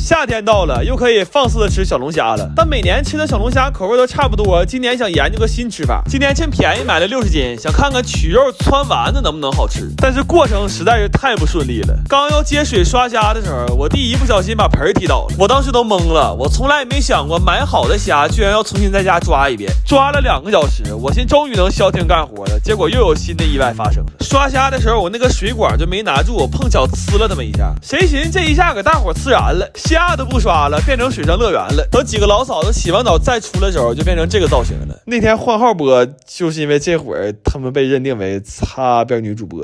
夏天到了，又可以放肆的吃小龙虾了。但每年吃的小龙虾口味都差不多，今年想研究个新吃法。今年趁便宜买了60斤，想看看取肉汆丸子能不能好吃。但是过程实在是太不顺利了。刚要接水刷虾的时候，我弟一不小心把盆踢倒了，我当时都懵了。我从来也没想过买好的虾居然要重新在家抓一遍，抓了2个小时，我心终于能消停干活了。结果又有新的意外发生了。刷虾的时候，我那个水管就没拿住，我碰巧呲了这么一下。谁寻思这一下给大伙呲燃了，虾都不刷了，变成水上乐园了。等几个老嫂子洗完澡再出来的时候，就变成这个造型了。那天换号播，就是因为这会儿他们被认定为擦边女主播。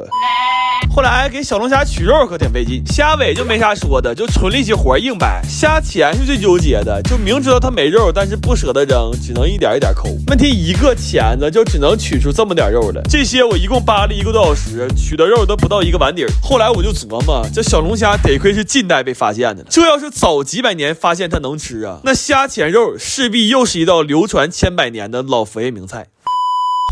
后来给小龙虾取肉可挺费劲，虾尾就没啥说的，就纯力气活硬掰。虾钳是最纠结的，就明知道它没肉，但是不舍得扔，只能一点一点抠。问题一个钳子就只能取出这么点肉了，这些我一共扒了1个多小时，取的肉都不到1个碗底儿。后来我就琢磨，这小龙虾得亏是近代被发现的，这要是早几百年发现它能吃啊，那虾钳肉势必又是一道流传千百年的老佛爷名菜。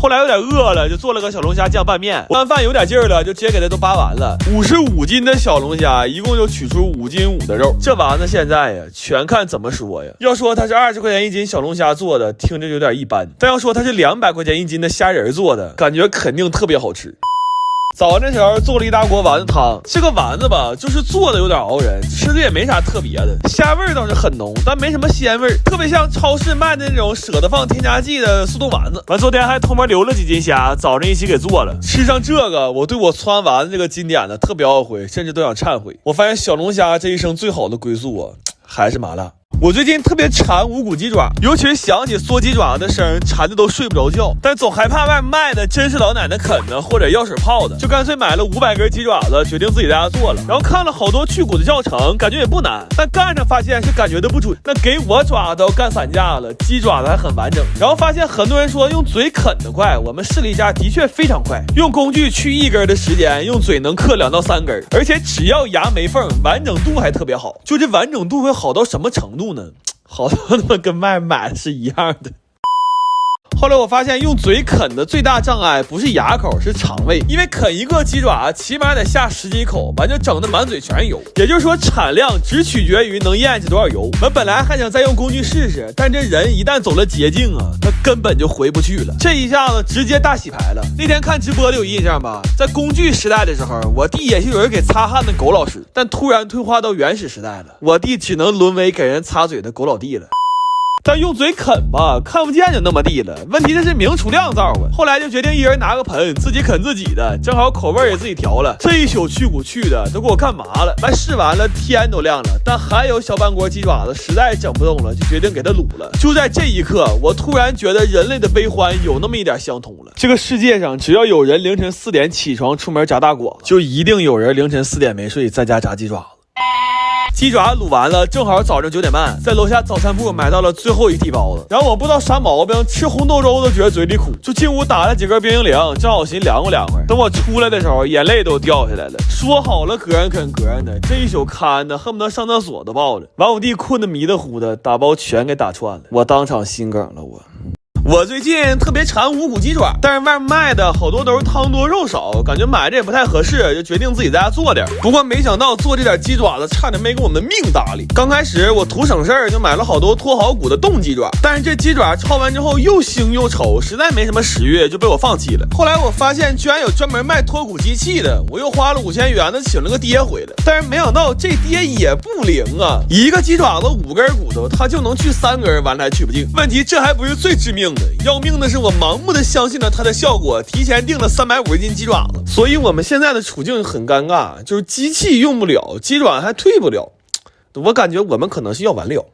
后来有点饿了，就做了个小龙虾酱拌面。拌饭有点劲儿了，就直接给它都扒完了。55斤的小龙虾，一共就取出5斤5的肉。这丸子现在呀，全看怎么说呀。要说它是20块钱1斤小龙虾做的，听着有点一般；但要说它是200块钱1斤的虾仁做的，感觉肯定特别好吃。早上的时候做了一大锅丸子汤，这个丸子吧，就是做的有点熬人，吃的也没啥特别的，虾味倒是很浓，但没什么鲜味，特别像超市卖的那种舍得放添加剂的速冻丸子。完昨天还偷摸留了几斤虾，早上一起给做了。吃上这个，我对我汆丸子这个经典的特别懊悔，甚至都想忏悔。我发现小龙虾这一生最好的归宿啊，还是麻辣。我最近特别馋无骨鸡爪，尤其是想起嗦鸡爪的声，馋的都睡不着觉，但总害怕外面卖的真是老奶奶啃的或者药水泡的，就干脆买了500根鸡爪子，决定自己在家做了。然后看了好多去骨的教程，感觉也不难，但干上发现是感觉的不准。那给我爪子要干散架了，鸡爪子还很完整。然后发现很多人说用嘴啃得快，我们试了一下，的确非常快。用工具去1根的时间，用嘴能嗑2到3根，而且只要牙没缝，完整度还特别好。就这完整度会好到什么程度呢？好多他们跟外买的是一样的。后来我发现用嘴啃的最大障碍不是牙口，是肠胃，因为啃一个鸡爪起码得下10几口，完就整的满嘴全是油。也就是说产量只取决于能咽下多少油。我本来还想再用工具试试，但这人一旦走了捷径啊，他根本就回不去了。这一下子直接大洗牌了。那天看直播的有印象吧，在工具时代的时候，我弟也是有人给擦汗的狗老师，但突然退化到原始时代了，我弟只能沦为给人擦嘴的狗老弟了。但用嘴啃吧，看不见就那么地了。问题这是明厨亮灶啊！后来就决定一人拿个盆，自己啃自己的，正好口味也自己调了。这一宿去骨去的都给我干麻了。完试完了，天都亮了，但还有小半锅鸡爪子，实在整不动了，就决定给它卤了。就在这一刻，我突然觉得人类的悲欢有那么一点相同了。这个世界上，只要有人凌晨4点起床出门炸大果，就一定有人凌晨4点没睡在家炸鸡爪子。鸡爪卤完了，正好早上9点半，在楼下早餐铺买到了最后一屉包子。然后我不知道啥毛病，吃红豆粥都觉得嘴里苦，就进屋打了几根冰激凌，正好寻凉快凉快。等我出来的时候，眼泪都掉下来了。说好了隔人啃隔人的，这一宿看的恨不得上厕所都抱着。完我弟困得迷得糊的，打包全给打串了，我当场心梗了。我最近特别馋无骨鸡爪，但是外面卖的好多都是汤多肉少，感觉买着也不太合适，就决定自己在家做点。不过没想到做这点鸡爪子差点没给我们的命搭理。刚开始我图省事儿，就买了好多脱好骨的冻鸡爪，但是这鸡爪焯完之后又腥又稠，实在没什么食欲，就被我放弃了。后来我发现居然有专门卖脱骨机器的，我又花了5000元的请了个爹回来，但是没想到这爹也不灵啊！一个鸡爪子5根骨头，他就能去3根，完了还去不净。问题这还不是最致命的。要命的是我盲目的相信了它的效果，提前订了350斤鸡爪子，所以我们现在的处境很尴尬，就是机器用不了，鸡爪还退不了，我感觉我们可能是要完了。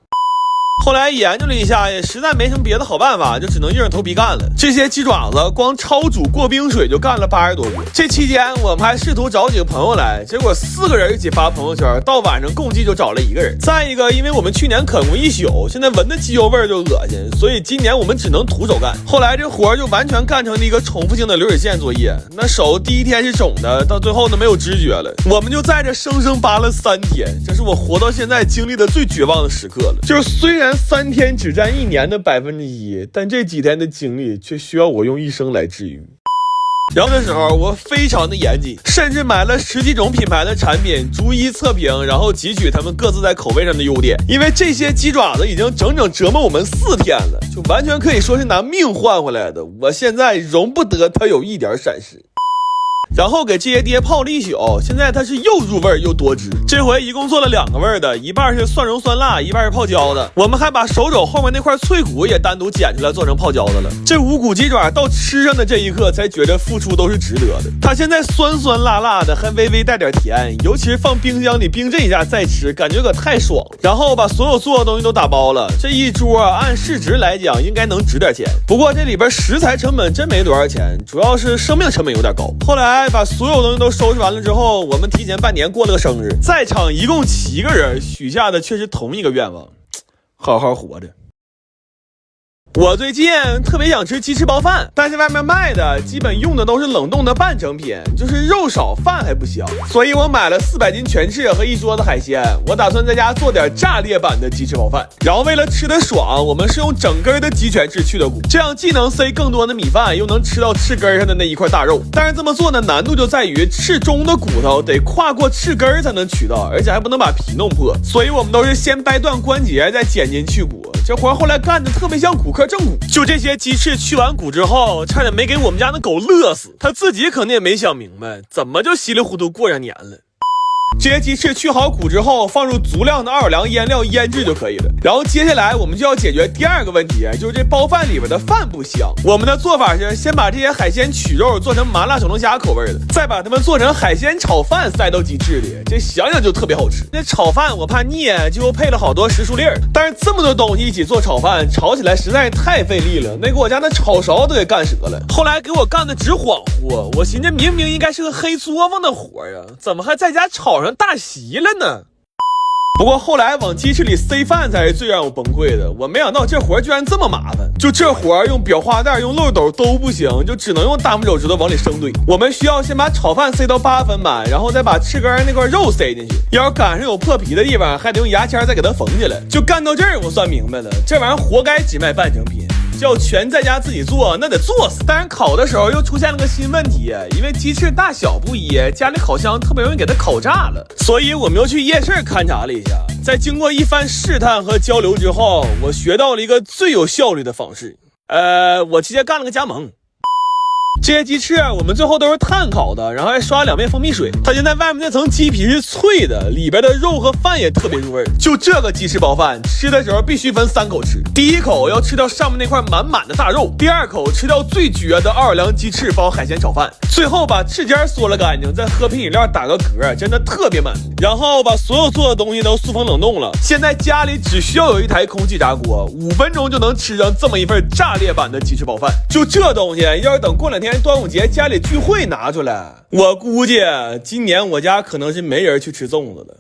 后来研究了一下，也实在没什么别的好办法，就只能硬着头皮干了。这些鸡爪子光焯煮过冰水就干了80多个。这期间我们还试图找几个朋友来，结果4个人一起发朋友圈，到晚上共计就找了1个人。再一个，因为我们去年啃过一宿，现在闻的鸡油味就恶心，所以今年我们只能徒手干。后来这活就完全干成了一个重复性的流水线作业，那手第1天是肿的，到最后呢没有知觉了。我们就在这生生扒了3天，这是我活到现在经历的最绝望的时刻了。就是虽然3天只占1年的1%，但这几天的经历却需要我用1生来治愈。然后这时候我非常的严谨，甚至买了10几种品牌的产品，逐一测评，然后汲取他们各自在口味上的优点。因为这些鸡爪子已经整整折磨我们4天了，就完全可以说是拿命换回来的。我现在容不得它有一点闪失。然后给这些爹泡了一宿，现在它是又入味又多汁。这回一共做了2个味的，一半是蒜蓉酸辣，一半是泡椒的。我们还把手肘后面那块脆骨也单独捡出来做成泡椒的了。这5骨鸡爪到吃上的这一刻才觉得付出都是值得的。它现在酸酸辣辣的，还微微带点甜，尤其是放冰箱里冰镇一下再吃，感觉可太爽了。然后把所有做的东西都打包了，这一桌按市值来讲应该能值点钱。不过这里边食材成本真没多少钱，主要是生命成本有点高。后来把所有东西都收拾完了之后，我们提前半年过了个生日，在场一共7个人，许下的却是同一个愿望：好好活着。我最近特别想吃鸡翅包饭，但是外面卖的基本用的都是冷冻的半成品，就是肉少饭还不香，所以我买了400斤全翅和1桌子海鲜。我打算在家做点炸裂版的鸡翅包饭，然后为了吃得爽，我们是用整根的鸡全翅去的骨，这样既能塞更多的米饭，又能吃到翅根上的那一块大肉。但是这么做的难度就在于翅中的骨头得跨过翅根才能取到，而且还不能把皮弄破，所以我们都是先掰断关节再剪筋去骨。这活后来干的特别像骨科正骨。就这些鸡翅去完骨之后，差点没给我们家的狗乐死，他自己可能也没想明白怎么就稀里糊涂过上年了。这些鸡翅去好骨之后，放入足量的奥尔良腌料腌制就可以了。然后接下来我们就要解决第2个问题，就是这包饭里边的饭不香。我们的做法是先把这些海鲜取肉做成麻辣小龙虾口味的，再把它们做成海鲜炒饭塞到鸡翅里，这想想就特别好吃。那炒饭我怕腻，就配了好多时蔬粒儿，但是这么多东西一起做炒饭，炒起来实在是太费力了，那给我家那炒勺都给干折了。后来给我干的直恍惚，我寻思明明应该是个黑作坊的活啊，怎么还在家炒上大席了呢？不过后来往鸡翅里塞饭才是最让我崩溃的，我没想到这活居然这么麻烦。就这活用裱花袋用漏斗都不行，就只能用大拇手指头往里生堆。我们需要先把炒饭塞到8分满，然后再把翅根那块肉塞进去，要是赶上有破皮的地方，还得用牙签再给它缝起来。就干到这儿我算明白了，这玩意儿活该只卖半成品，要全在家自己做那得做死。但是烤的时候又出现了个新问题，因为鸡翅大小不一，家里烤箱特别容易给它烤炸了，所以我们又去夜市勘察了一下。在经过一番试探和交流之后，我学到了一个最有效率的方式，我直接干了个加盟。这些鸡翅我们最后都是炭烤的，然后还刷2遍蜂蜜水。它现在外面那层鸡皮是脆的，里边的肉和饭也特别入味。就这个鸡翅包饭吃的时候必须分3口吃，第1口要吃掉上面那块满满的大肉，第2口吃掉最绝的奥尔良鸡翅包海鲜炒饭，最后把翅尖嗦了干净，再喝瓶饮料打个嗝，真的特别满足。然后把所有做的东西都塑封冷冻了，现在家里只需要有一台空气炸锅，5分钟就能吃上这么一份炸裂版的鸡翅包饭。就这东西要是等过2天端午节家里聚会拿出来，我估计今年我家可能是没人去吃粽子了。